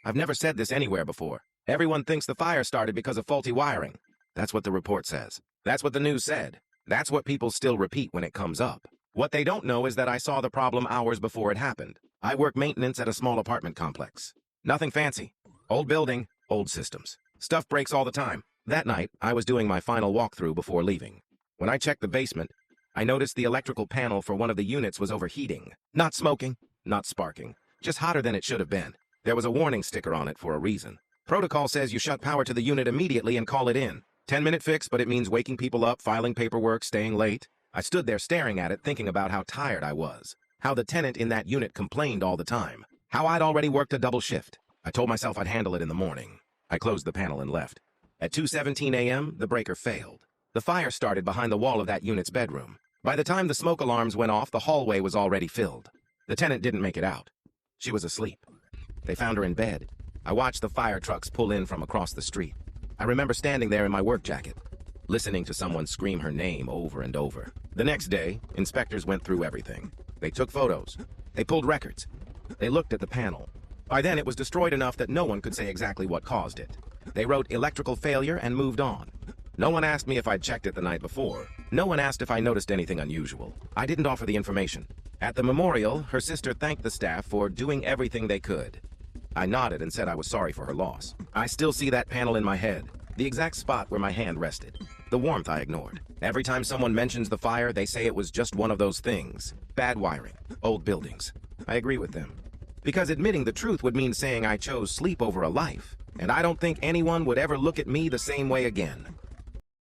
I've never said this anywhere before. Everyone thinks the fire started because of faulty wiring. That's what the report says. That's what the news said. That's what people still repeat when it comes up. What they don't know is that I saw the problem hours before it happened. I work maintenance at a small apartment complex. Nothing fancy. Old building, old systems. Stuff breaks all the time. That night, I was doing my final walkthrough before leaving. When I checked the basement, I noticed the electrical panel for one of the units was overheating. Not smoking, not sparking. Just hotter than it should have been. There was a warning sticker on it for a reason. Protocol says you shut power to the unit immediately and call it in. 10-minute fix, but it means waking people up, filing paperwork, staying late. I stood there staring at it, thinking about how tired I was. How the tenant in that unit complained all the time. How I'd already worked a double shift. I told myself I'd handle it in the morning. I closed the panel and left. At 2:17 a.m., the breaker failed. The fire started behind the wall of that unit's bedroom. By the time the smoke alarms went off, the hallway was already filled. The tenant didn't make it out. She was asleep. They found her in bed. I watched the fire trucks pull in from across the street. I remember standing there in my work jacket, listening to someone scream her name over and over. The next day, inspectors went through everything. They took photos. They pulled records. They looked at the panel. By then, it was destroyed enough that no one could say exactly what caused it. They wrote electrical failure and moved on. No one asked me if I'd checked it the night before. No one asked if I noticed anything unusual. I didn't offer the information. At the memorial, her sister thanked the staff for doing everything they could. I nodded and said I was sorry for her loss. I still see that panel in my head, the exact spot where my hand rested. The warmth I ignored. Every time someone mentions the fire, they say it was just one of those things. Bad wiring, old buildings. I agree with them. Because admitting the truth would mean saying I chose sleep over a life. And I don't think anyone would ever look at me the same way again.